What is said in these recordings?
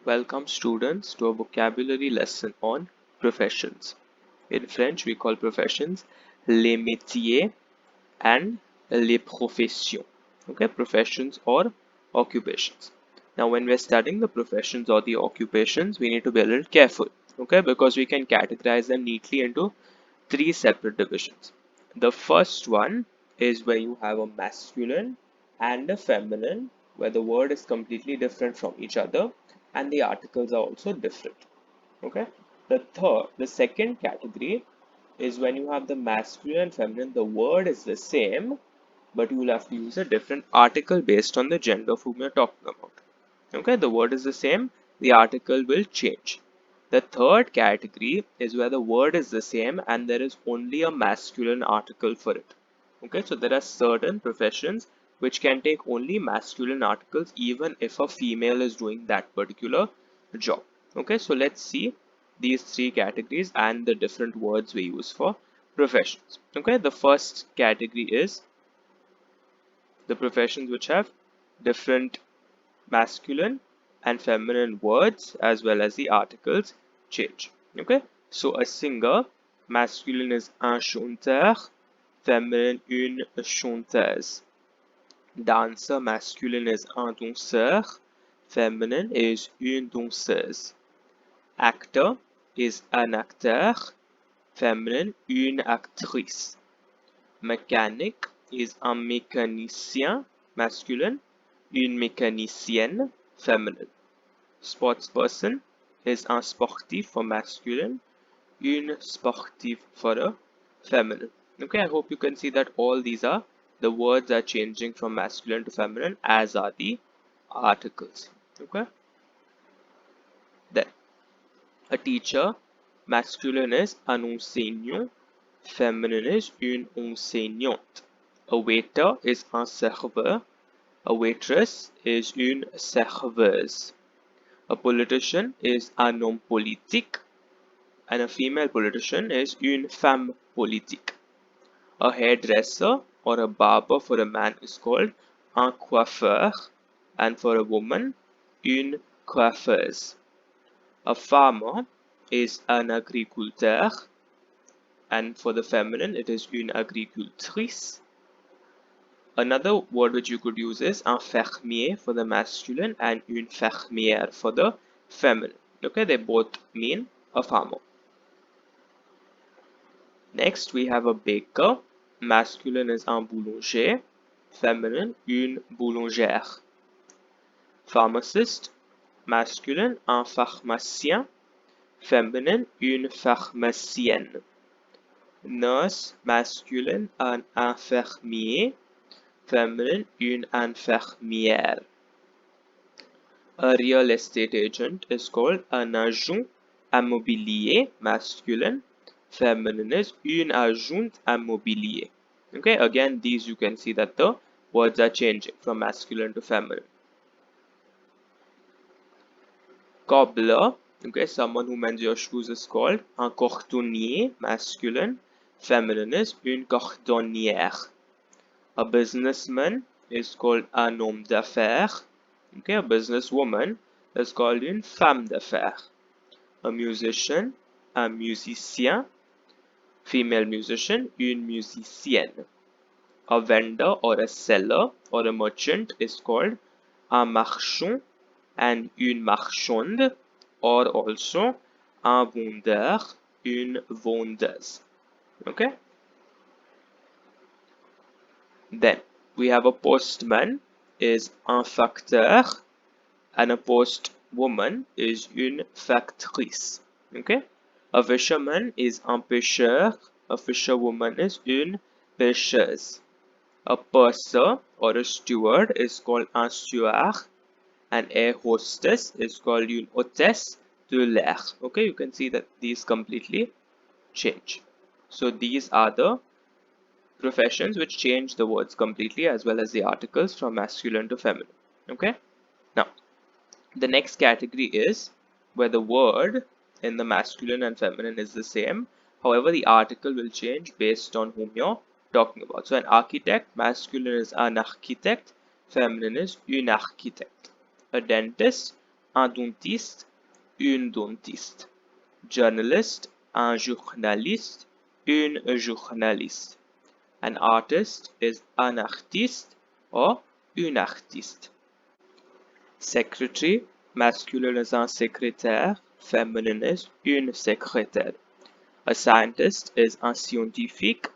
Welcome students to a vocabulary lesson on professions. In French, we call professions les métiers and les professions. Okay, professions or occupations. Now, when we're studying the professions or the occupations, we need to be a little careful. Okay, because we can categorize them neatly into three separate divisions. The first one is where you have a masculine and a feminine, where the word is completely different from each other and the articles are also different. Okay. The second category is when you have the masculine and feminine, the word is the same, but you will have to use a different article based on the gender of whom you're talking about. Okay, the word is the same, the article will change. The third category is where the word is the same and there is only a masculine article for it. Okay, so there are certain professions which can take only masculine articles even if a female is doing that particular job. Okay, so let's see these three categories and the different words we use for professions. Okay, the first category is the professions which have different masculine and feminine words as well as the articles change. Okay, so a singer, masculine is un chanteur, feminine une chanteuse. Dancer, masculine is un danseur, feminine is une danseuse. Actor is un acteur, feminine une actrice. Mechanic is un mécanicien, masculine, une mécanicienne, feminine. Sportsperson is un sportif for masculine, une sportive for a feminine. Okay, I hope you can see that all these are the words are changing from masculine to feminine, as are the articles. Okay, then a teacher, masculine is un enseignant, feminine is une enseignante. A waiter is un serveur, a waitress is une serveuse. A politician is un homme politique, and a female politician is une femme politique. A hairdresser or a barber for a man is called un coiffeur, and for a woman, une coiffeuse. A farmer is un agriculteur, and for the feminine, it is une agricultrice. Another word which you could use is un fermier for the masculine and une fermière for the feminine. Okay, they both mean a farmer. Next, we have a baker. Masculine is un boulanger, feminine une boulangère. Pharmacist, masculine un pharmacien, feminine une pharmacienne. Nurse, masculine un infirmier, feminine une infirmière. A real estate agent is called un agent immobilier, masculine, feminine is une agente immobilier. Okay, again, these you can see that the words are changing from masculine to feminine. Cobbler, okay, someone who mends your shoes is called un cordonnier, masculine, feminine is une cordonnière. A businessman is called un homme d'affaires. Okay, a businesswoman is called une femme d'affaires. A musician, un musicien. Female musician, une musicienne. A vendor or a seller or a merchant is called un marchand and une marchande, or also un vendeur, une vendeuse. Okay? Then we have a postman is un facteur and a postwoman is une factrice. Okay? A fisherman is un pêcheur, a fisherwoman is une pêcheuse. A purser or a steward is called un steward. An air hostess is called une hôtesse de l'air. Okay, you can see that these completely change. So these are the professions which change the words completely as well as the articles from masculine to feminine. Okay, now the next category is where the word in the masculine and feminine is the same. However, the article will change based on whom you're talking about. So an architect, masculine is un architect, feminine is une architecte. A dentist, un dentiste, une dentiste. Journalist, un journaliste, une journaliste. An artist is un artiste or une artiste. Secretary, masculine is un secrétaire, feminine is une secrétaire. A scientist is un scientifique,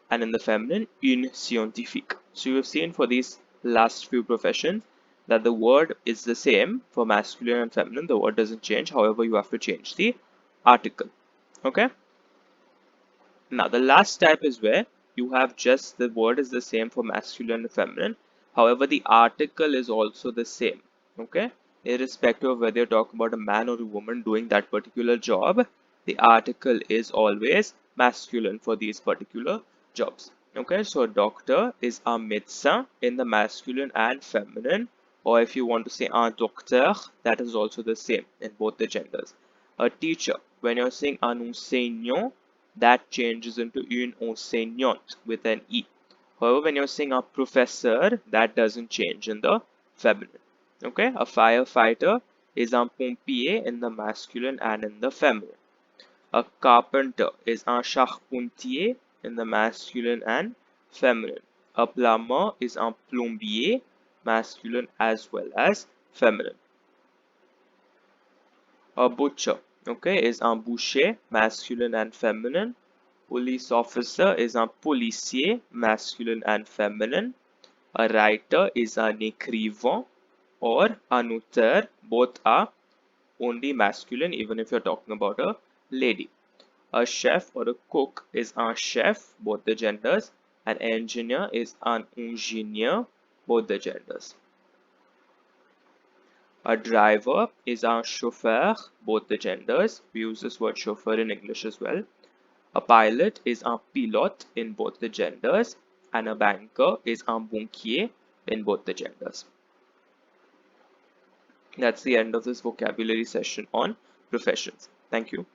and in the feminine, une scientifique. So you have seen for these last few professions that the word is the same for masculine and feminine. The word doesn't change. However, you have to change the article. Okay. Now the last type is where you have just the word is the same for masculine and feminine. However, the article is also the same. Okay. Irrespective of whether you're talking about a man or a woman doing that particular job, the article is always masculine for these particular jobs. Okay, so a doctor is un médecin in the masculine and feminine, or if you want to say un docteur, that is also the same in both the genders. A teacher, when you're saying un enseignant, that changes into une enseignante with an E. However, when you're saying a professor, that doesn't change in the feminine. Okay, a firefighter is un pompier in the masculine and in the feminine. A carpenter is un charpentier in the masculine and feminine. A plumber is un plombier, masculine as well as feminine. A butcher, okay, is un boucher, masculine and feminine. Police officer is un policier, masculine and feminine. A writer is un écrivain or un auteur, both are only masculine even if you're talking about a lady. A chef or a cook is un chef, both the genders. An engineer is un ingénieur, both the genders. A driver is un chauffeur, both the genders. We use this word chauffeur in English as well. A pilot is un pilote in both the genders. And a banker is un banquier in both the genders. That's the end of this vocabulary session on professions. Thank you.